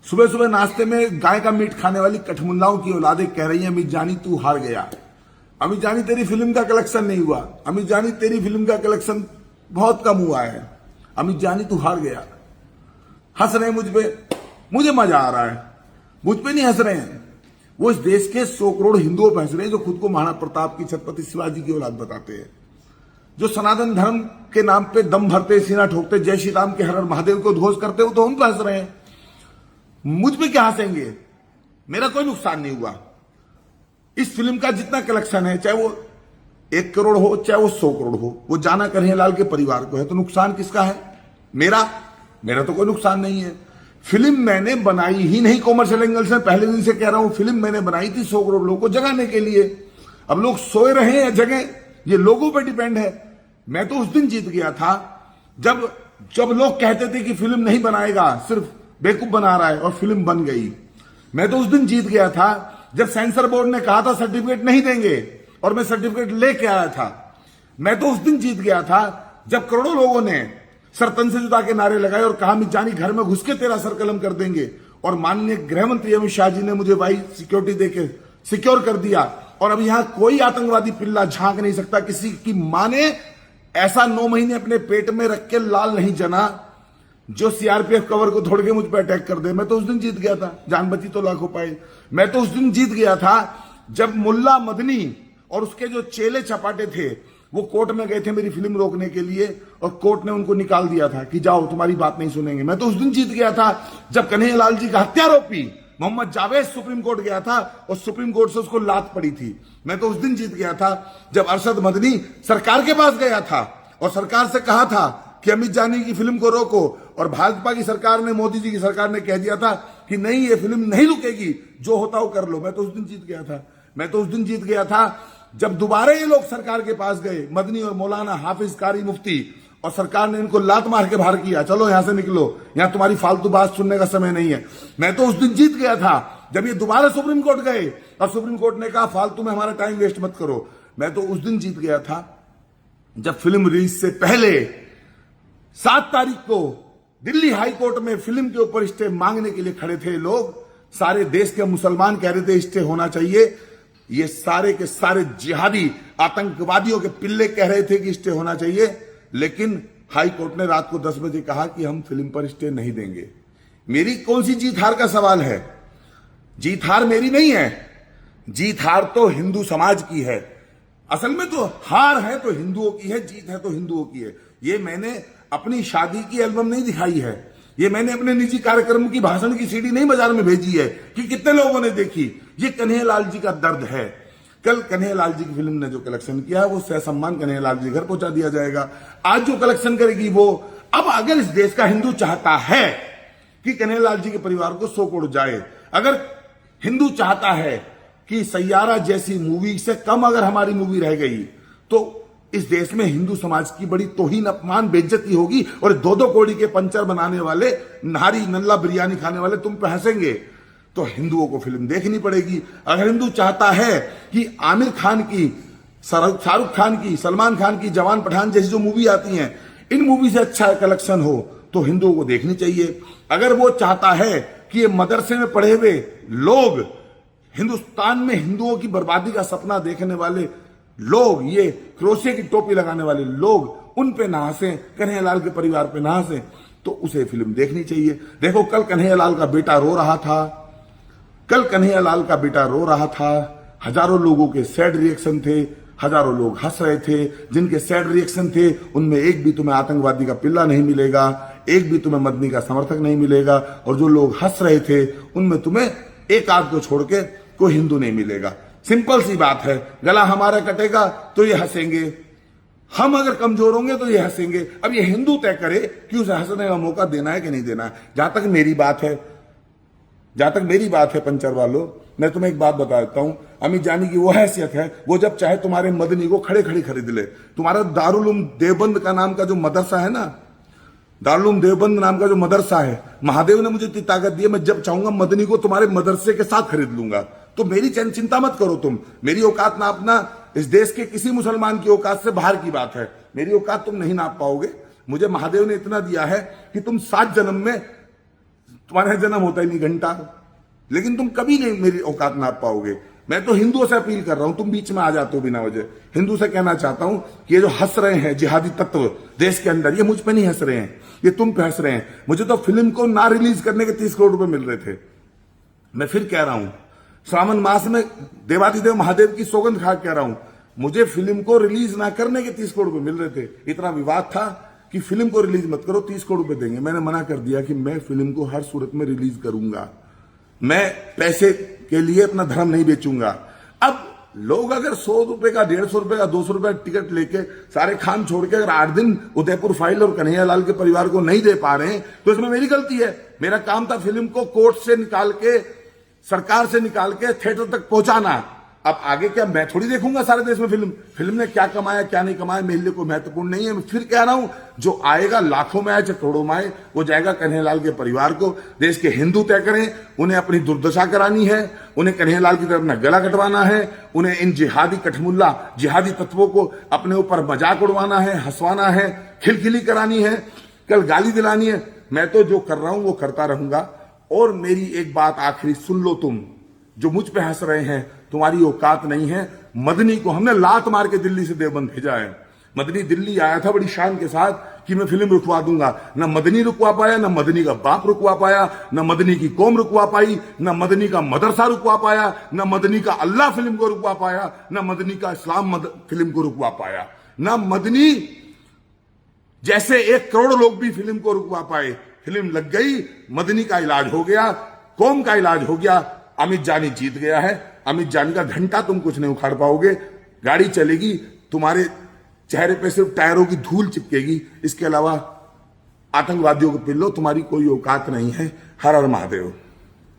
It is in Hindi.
सुबह सुबह नाश्ते में गाय का मीट खाने वाली कठमुंडाओं की औलादें कह रही हैं अमित जानी तू हार गया, अमित जानी तेरी फिल्म का कलेक्शन नहीं हुआ, अमित जानी तेरी फिल्म का कलेक्शन बहुत कम हुआ है, अमित जानी तू हार गया। हंस रहे हैं मुझ पे, मुझे मजा आ रहा है, मुझ पे नहीं हंस रहे हैं। वो इस देश के 100 करोड़ हिंदुओं पर हंस रहे हैं जो खुद को महाराणा प्रताप की, छत्रपति शिवाजी की औलाद बताते हैं, जो सनातन धर्म के नाम पे दम भरते, सीना ठोकते, जय श्री राम के हर हर महादेव को उद्घोष करते हो, तो हम पे हंस रहे हैं। मुझ पे क्या हंसेंगे? मेरा कोई नुकसान नहीं हुआ। इस फिल्म का जितना कलेक्शन है, चाहे वो 1 करोड़ हो, चाहे वो 100 करोड़ हो, वो जाना कन्हैयालाल के परिवार को है, तो नुकसान किसका है? मेरा तो कोई नुकसान नहीं है। फिल्म मैंने बनाई ही नहीं कॉमर्शियल एंगल से, पहले दिन से कह रहा हूं, फिल्म मैंने बनाई थी 100 करोड़ लोगों को जगाने के लिए। अब लोग सोए रहे या जगह, ये लोगों पर डिपेंड है। मैं तो उस दिन जीत गया था जब लोग कहते थे कि फिल्म नहीं बनाएगा, सिर्फ बेवकूफ बना रहा है, और फिल्म बन गई। मैं तो उस दिन जीत गया था जब सेंसर बोर्ड ने कहा था सर्टिफिकेट नहीं देंगे, और मैं सर्टिफिकेट लेके आया था। मैं तो उस दिन जीत गया था जब करोड़ों लोगों ने सर तन से जुदा के नारे लगाए और कहा अमित जानी घर में घुस के तेरा सर कलम कर देंगे, और माननीय गृह मंत्री अमित शाह जी ने मुझे भाई सिक्योरिटी देके सिक्योर कर दिया, और अब यहां कोई आतंकवादी पिल्ला झांक नहीं सकता। किसी की मां ने ऐसा 9 महीने अपने पेट में रख के लाल नहीं जना जो सीआरपीएफ कवर को तोड़ के मुझ पर अटैक कर दे। मैं तो उस दिन जीत गया था, जान बची तो लाखों पाए। मैं तो उस दिन जीत गया था जब मुल्ला मदनी और उसके जो चेले चपाटे थे वो कोर्ट में गए थे मेरी फिल्म रोकने के लिए, और कोर्ट ने उनको निकाल दिया था कि जाओ तुम्हारी बात नहीं सुनेंगे। मैं तो उस दिन जीत गया था जब कन्हैयालाल जी का हत्यारोपी मोहम्मद जावेद सुप्रीम कोर्ट गया था और सुप्रीम कोर्ट से उसको लात पड़ी थी। मैं तो उस दिन जीत गया था जब अरशद मदनी सरकार के पास गया था और सरकार से कहा था कि अमित जानी की फिल्म को रोको, और भाजपा की सरकार ने, मोदी जी की सरकार ने कह दिया था कि नहीं ये फिल्म नहीं रुकेगी, जो होता हो कर लो। मैं तो उस दिन जीत गया था। मैं तो उस दिन जीत गया था जब दोबारा ये लोग सरकार के पास गए, मदनी और मौलाना हाफिज कारी मुफ्ती, और सरकार ने इनको लात मार के बाहर किया, चलो यहां से निकलो, यहां तुम्हारी फालतू बात सुनने का समय नहीं है। मैं तो उस दिन जीत गया था जब ये दोबारा सुप्रीम कोर्ट गए और सुप्रीम कोर्ट ने कहा फालतू में हमारा टाइम वेस्ट मत करो। मैं तो उस दिन जीत गया था जब फिल्म रिलीज से पहले 7 तारीख को दिल्ली हाई कोर्ट में फिल्म के ऊपर स्टे मांगने के लिए खड़े थे लोग। सारे देश के मुसलमान कह रहे थे स्टे होना चाहिए, ये सारे के सारे जिहादी आतंकवादियों के पिल्ले कह रहे थे कि स्टे होना चाहिए, लेकिन हाई कोर्ट ने रात को 10 बजे कहा कि हम फिल्म पर स्टे नहीं देंगे। मेरी कौन सी जीत हार का सवाल है? जीत हार मेरी नहीं है, जीत हार तो हिंदू समाज की है। असल में तो हार है तो हिंदुओं की है, जीत है तो हिंदुओं की है। ये मैंने अपनी शादी की एल्बम नहीं दिखाई है, ये मैंने अपने निजी कार्यक्रम की भाषण की सीडी नहीं बाजार में भेजी है कि कितने लोगों ने देखी। ये कन्हैयालाल जी का दर्द है। कल कन्हैयालाल जी की फिल्म ने जो कलेक्शन किया है वो सहसम्मान कन्हैयालाल जी घर पहुंचा दिया जाएगा। आज जो कलेक्शन करेगी वो, अब अगर इस देश का हिंदू चाहता है कि कन्हैयालाल जी के परिवार को 100 करोड़ जाए, अगर हिंदू चाहता है कि सैयारा जैसी मूवी से कम अगर हमारी मूवी रह गई तो इस देश में हिंदू समाज की बड़ी तौहीन, अपमान, बेइज्जती होगी, और 2-2 कौड़ी के पंचर बनाने वाले, नारी नल्ला बिरयानी खाने वाले तुम पे हंसेंगे। तो हिंदुओं को फिल्म देखनी पड़ेगी। अगर हिंदू चाहता है कि आमिर खान की, शाहरुख खान की, सलमान खान की जवान पठान जैसी जो मूवी आती हैं, इन मूवी से अच्छा कलेक्शन हो तो हिंदुओं को देखनी चाहिए। अगर वो चाहता है कि ये मदरसे में पढ़े हुए लोग, हिंदुस्तान में हिंदुओं की बर्बादी का सपना देखने वाले लोग, ये क्रोशिया की टोपी लगाने वाले लोग, उन पे ना हंसे, कन्हैयालाल के परिवार पे ना हंसे, तो उसे फिल्म देखनी चाहिए। देखो कल कन्हैयालाल का बेटा रो रहा था, कल कन्हैयालाल का बेटा रो रहा था, हजारों लोगों के सैड रिएक्शन थे, हजारों लोग हंस रहे थे। जिनके सैड रिएक्शन थे उनमें एक भी तुम्हें आतंकवादी का पिल्ला नहीं मिलेगा, एक भी तुम्हें मदनी का समर्थक नहीं मिलेगा, और जो लोग हंस रहे थे उनमें तुम्हें एक आध को छोड़ के कोई हिंदू नहीं मिलेगा। सिंपल सी बात है, गला हमारा कटेगा तो ये हंसेंगे, हम अगर कमजोर होंगे तो ये हंसेंगे। अब ये हिंदू तय करे कि उसे हंसने का मौका देना है कि नहीं देना है। जहां तक मेरी बात है पंचर वालों, मैं तुम्हें एक बात बता देता हूं, अमित जानी की वो हैसियत है, वो जब चाहे तुम्हारे मदनी को खड़े खड़े खरीद ले। तुम्हारा दारुल उलूम देवबंद का नाम का जो मदरसा है ना, दारुल उलूम देवबंद नाम का जो मदरसा है, महादेव ने मुझे इतनी ताकत दी है, मैं जब चाहूंगा मदनी को तुम्हारे मदरसे के साथ खरीद लूंगा। तो मेरी चिंता मत करो तुम, मेरी औकात नापना इस देश के किसी मुसलमान की औकात से बाहर की बात है। मेरी औकात तुम नहीं नाप पाओगे। मुझे महादेव ने इतना दिया है कि तुम 7 जन्म में तुम्हारा जन्म होता ही नहीं घंटा, लेकिन तुम कभी नहीं मेरी औकात नाप पाओगे। मैं तो हिंदुओं से अपील कर रहा हूं, तुम बीच में आ जाते हो बिना वजह। हिंदू से कहना चाहता हूं कि ये जो हंस रहे हैं जिहादी तत्व देश के अंदर, ये मुझ पे नहीं हंस रहे हैं, ये तुम पे हंस रहे हैं। मुझे तो फिल्म को ना रिलीज करने के 30 करोड़ रुपए मिल रहे थे। मैं फिर कह रहा हूं, श्रावण मास में देवादिदेव महादेव की सौगंध खा कह रहा हूं, मुझे फिल्म को रिलीज ना करने के 30 करोड़ रुपए मिल रहे थे। इतना विवाद था कि फिल्म को रिलीज मत करो, 30 करोड़ रुपए देंगे। मैंने मना कर दिया कि मैं फिल्म को हर सूरत में रिलीज करूंगा, मैं पैसे के लिए अपना धर्म नहीं बेचूंगा। अब लोग अगर 100 रुपए का, 150 रुपए का, 200 रुपए का टिकट लेके सारे खान छोड़ के अगर 8 दिन उदयपुर फाइल और कन्हैयालाल के परिवार को नहीं दे पा रहे हैं तो इसमें मेरी गलती है। मेरा काम था फिल्म को कोर्ट से निकाल के, सरकार से निकाल के थिएटर तक पहुंचाना। अब आगे क्या मैं थोड़ी देखूंगा सारे देश में फिल्म ने क्या कमाया क्या नहीं कमाया मेरे लिए कोई महत्वपूर्ण नहीं है। मैं फिर कह रहा हूं, जो आएगा लाखों में आए चाहे करोड़ों में आए, वो जाएगा कन्हैयालाल के परिवार को। देश के हिंदू तय करें, उन्हें अपनी दुर्दशा करानी है, उन्हें कन्हैयालाल की तरफ अपना गला कटवाना है, उन्हें इन जिहादी कठमुल्ला जिहादी तत्वों को अपने ऊपर मजाक उड़वाना है, हंसवाना है, खिलखिली करानी है, कल गाली दिलानी है। मैं तो जो कर रहा हूं वो करता रहूंगा। और मेरी एक बात आखिरी सुन लो, तुम जो मुझ पे हंस रहे हैं, तुम्हारी औकात नहीं है। मदनी को हमने लात मार के दिल्ली से देवबंद भेजा है। मदनी दिल्ली आया था बड़ी शान के साथ कि मैं फिल्म रुकवा दूंगा। न मदनी रुकवा पाया, न मदनी का बाप रुकवा पाया, न मदनी की कौम रुकवा पाई, न मदनी का मदरसा रुकवा पाया, न मदनी का अल्लाह फिल्म को रुकवा पाया, न मदनी का इस्लाम फिल्म को रुकवा पाया, न मदनी जैसे 1 करोड़ लोग भी फिल्म को रुकवा पाए। फिल्म लग गई, मदनी का इलाज हो गया, कौम का इलाज हो गया। अमित जानी जीत गया है। अमित जानी का घंटा तुम कुछ नहीं उखाड़ पाओगे। गाड़ी चलेगी, तुम्हारे चेहरे पे सिर्फ टायरों की धूल चिपकेगी, इसके अलावा आतंकवादियों को पिल्लो, तुम्हारी कोई औकात नहीं है। हर हर महादेव।